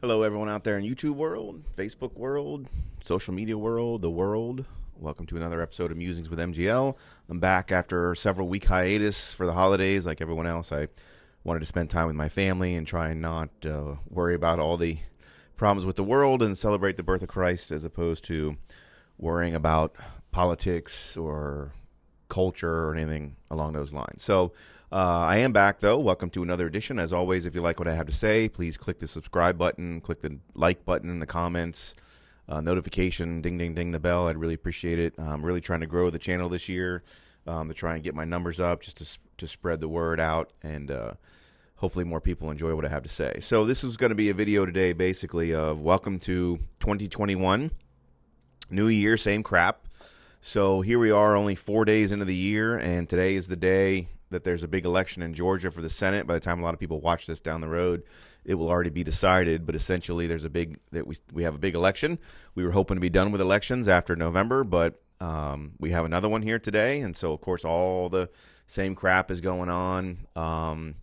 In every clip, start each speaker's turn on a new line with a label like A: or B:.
A: Hello, everyone out there in YouTube world, Facebook world, social media world, the world. Welcome to another episode of Musings with MGL. I'm back after several week hiatus for the holidays. Like everyone else, I wanted to spend time with my family and try and not worry about all the problems with the world and celebrate the birth of Christ as opposed to worrying about politics or culture or anything along those lines. So I am back, though. Welcome to another edition. As always, if you like what I have to say, please click the subscribe button, click the like button in the comments, notification, ding, ding, ding the bell. I'd really appreciate it. I'm really trying to grow the channel this year to try and get my numbers up, just to spread the word out, and hopefully more people enjoy what I have to say. So this is going to be a video today, basically, of welcome to 2021. New year, same crap. So here we are, only 4 days into the year, and today is the day that there's a big election in Georgia for the Senate. By the time a lot of people watch this down the road, it will already be decided. But essentially, there's we have a big election. We were hoping to be done with elections after November, but we have another one here today, and so of course all the same crap is going on.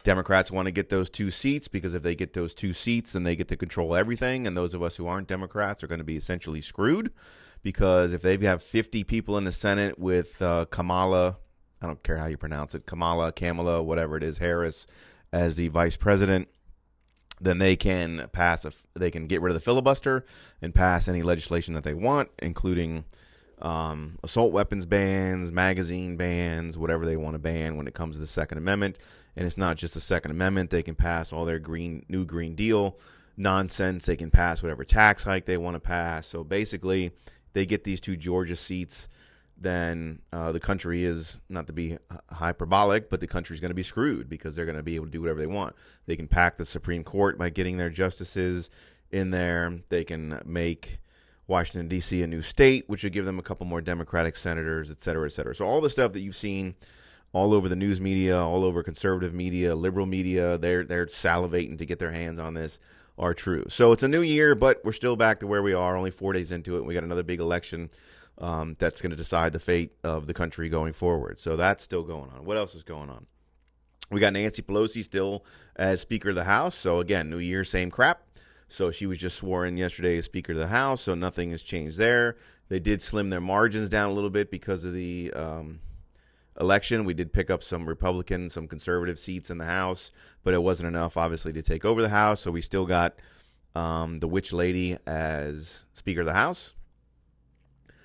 A: Democrats want to get those 2 seats because if they get those 2 seats, then they get to control everything, and those of us who aren't Democrats are going to be essentially screwed because if they have 50 people in the Senate with Kamala, I don't care how you pronounce it, Kamala, whatever it is, Harris, as the vice president, then they can they can get rid of the filibuster and pass any legislation that they want, including assault weapons bans, magazine bans, whatever they want to ban when it comes to the Second Amendment. And it's not just the Second Amendment. They can pass all their new Green Deal nonsense. They can pass whatever tax hike they want to pass. So basically, they get these 2 Georgia seats, then the country is, not to be hyperbolic, but the country's going to be screwed because they're going to be able to do whatever they want. They can pack the Supreme Court by getting their justices in there. They can make Washington, D.C. a new state, which would give them a couple more Democratic senators, et cetera, et cetera. So all the stuff that you've seen all over the news media, all over conservative media, liberal media, they're salivating to get their hands on this, are true. So it's a new year, but we're still back to where we are, only 4 days into it, and we got another big election that's going to decide the fate of the country going forward. So that's still going on. What else is going on? We got Nancy Pelosi still as Speaker of the House. So again, new year, same crap. So she was just sworn in yesterday as Speaker of the House, so nothing has changed there. They did slim their margins down a little bit because of the election. We did pick up some Republican, some conservative seats in the House, but it wasn't enough, obviously, to take over the House. So we still got the witch lady as Speaker of the House.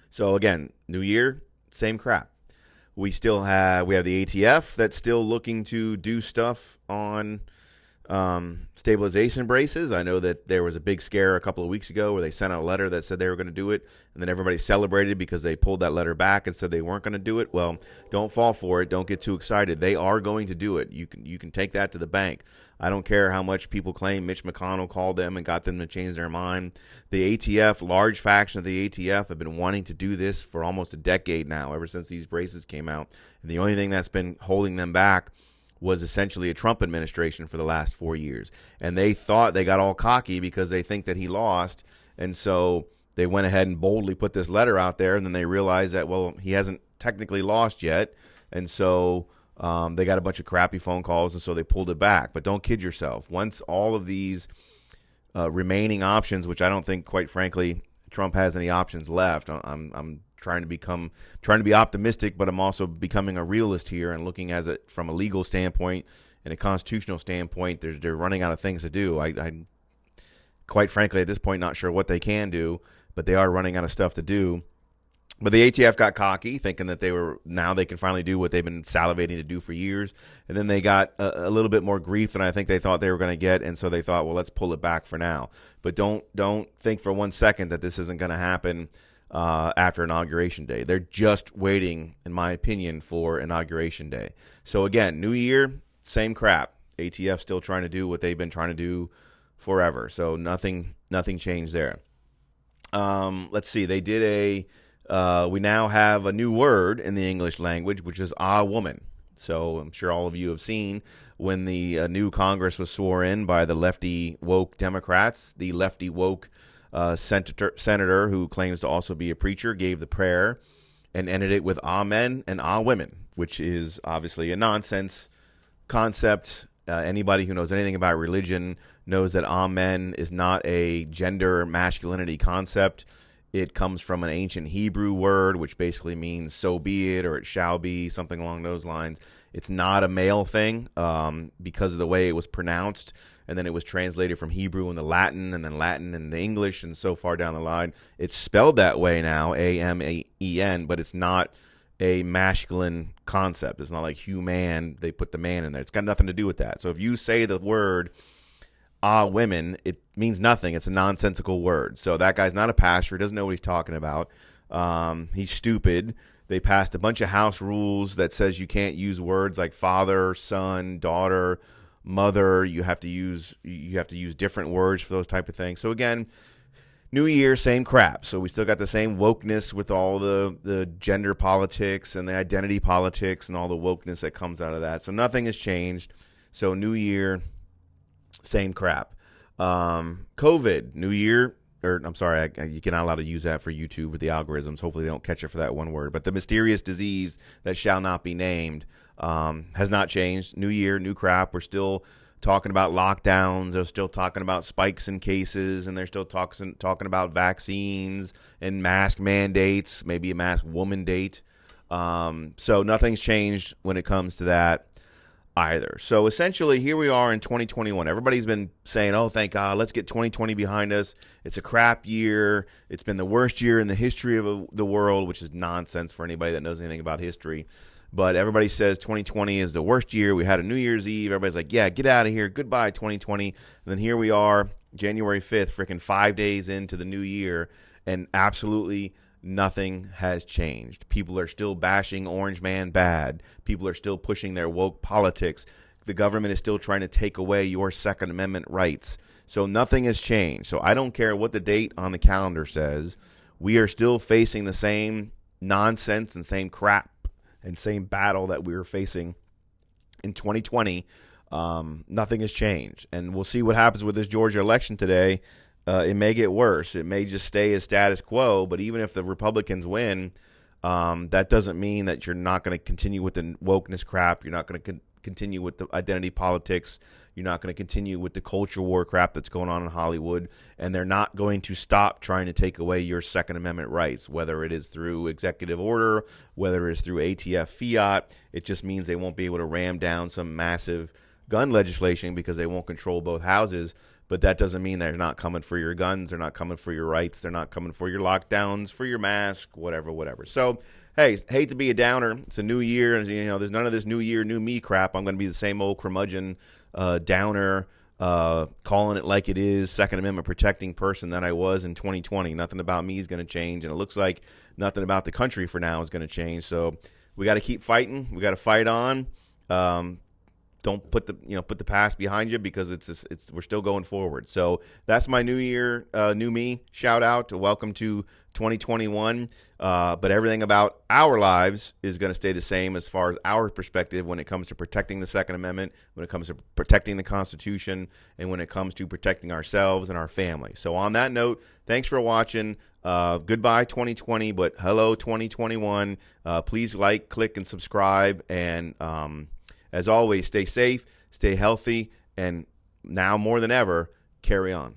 A: So again, new year, same crap. We have the ATF that's still looking to do stuff on stabilization braces. I know that there was a big scare a couple of weeks ago where they sent out a letter that said they were going to do it, and then everybody celebrated because they pulled that letter back and said they weren't going to do it. Well, don't fall for it. Don't get too excited. They are going to do it. You can take that to the bank. I don't care how much people claim Mitch McConnell called them and got them to change their mind. The ATF, large faction of the ATF, have been wanting to do this for almost a decade now, ever since these braces came out. And the only thing that's been holding them back was essentially a Trump administration for the last 4 years. And they thought they got all cocky because they think that he lost. And so they went ahead and boldly put this letter out there. And then they realized that, well, he hasn't technically lost yet. And so they got a bunch of crappy phone calls, and so they pulled it back. But don't kid yourself. Once all of these remaining options, which I don't think, quite frankly, Trump has any options left. I'm trying to be optimistic, but I'm also becoming a realist here and looking at it from a legal standpoint and a constitutional standpoint. They're running out of things to do. I quite frankly, at this point, not sure what they can do, but they are running out of stuff to do. But the ATF got cocky, thinking that now they can finally do what they've been salivating to do for years. And then they got a little bit more grief than I think they thought they were going to get. And so they thought, well, let's pull it back for now. But don't think for 1 second that this isn't going to happen after Inauguration Day. They're just waiting, in my opinion, for Inauguration Day. So again, new year, same crap. ATF still trying to do what they've been trying to do forever. So nothing changed there. Let's see. They did we now have a new word in the English language, which is woman. So I'm sure all of you have seen when the new Congress was sworn in by the lefty woke Democrats, the lefty woke senator who claims to also be a preacher gave the prayer and ended it with amen and women, which is obviously a nonsense concept. Anybody who knows anything about religion knows that amen is not a gender masculinity concept. It comes from an ancient Hebrew word, which basically means so be it, or it shall be, something along those lines. It's not a male thing because of the way it was pronounced. And then it was translated from Hebrew into Latin, and then Latin into English, and so far down the line. It's spelled that way now, A-M-A-E-N, but it's not a masculine concept. It's not like human, they put the man in there. It's got nothing to do with that. So if you say the word women, it means nothing. It's a nonsensical word. So that guy's not a pastor. He doesn't know what he's talking about. He's stupid. They passed a bunch of house rules that says you can't use words like father, son, daughter, mother. You have to use different words for those type of things. So again, new year, same crap. So we still got the same wokeness with all the gender politics and the identity politics and all the wokeness that comes out of that. So nothing has changed. So new year, same crap. COVID, new year, or I'm sorry, you're not allowed to use that for YouTube with the algorithms. Hopefully they don't catch it for that one word. But the mysterious disease that shall not be named has not changed. New year, new crap. We're still talking about lockdowns. They're still talking about spikes in cases, and they're still talking about vaccines and mask mandates, maybe a mask woman date. So nothing's changed when it comes to that either. So essentially, here we are in 2021. Everybody's been saying, oh, thank God, let's get 2020 behind us. It's a crap year. It's been the worst year in the history of the world, which is nonsense for anybody that knows anything about history. But everybody says 2020 is the worst year. We had a New Year's Eve. Everybody's like, yeah, get out of here. Goodbye, 2020. And then here we are, January 5th, freaking 5 days into the new year, and absolutely nothing has changed. People are still bashing Orange Man bad. People are still pushing their woke politics. The government is still trying to take away your Second Amendment rights. So nothing has changed. So I don't care what the date on the calendar says. We are still facing the same nonsense and same crap and same battle that we were facing in 2020. Nothing has changed. And we'll see what happens with this Georgia election today. It may get worse. It may just stay as status quo. But even if the Republicans win, that doesn't mean that you're not going to continue with the wokeness crap. You're not going to continue with the identity politics. You're not going to continue with the culture war crap that's going on in Hollywood. And they're not going to stop trying to take away your Second Amendment rights, whether it is through executive order, whether it's through ATF fiat. It just means they won't be able to ram down some massive gun legislation because they won't control both houses. But that doesn't mean they're not coming for your guns. They're not coming for your rights. They're not coming for your lockdowns, for your mask, whatever. So, hey, hate to be a downer. It's a new year. And, there's none of this new year, new me crap. I'm going to be the same old curmudgeon, downer, calling it like it is, Second Amendment protecting person that I was in 2020. Nothing about me is going to change. And it looks like nothing about the country for now is going to change. So we got to keep fighting. We got to fight on. Don't put the past behind you because we're still going forward. So that's my new year, new me shout out. Welcome to 2021. But everything about our lives is going to stay the same as far as our perspective when it comes to protecting the Second Amendment, when it comes to protecting the Constitution, and when it comes to protecting ourselves and our family. So on that note, thanks for watching. Goodbye 2020, but hello 2021. Please like, click, and subscribe. And as always, stay safe, stay healthy, and now more than ever, carry on.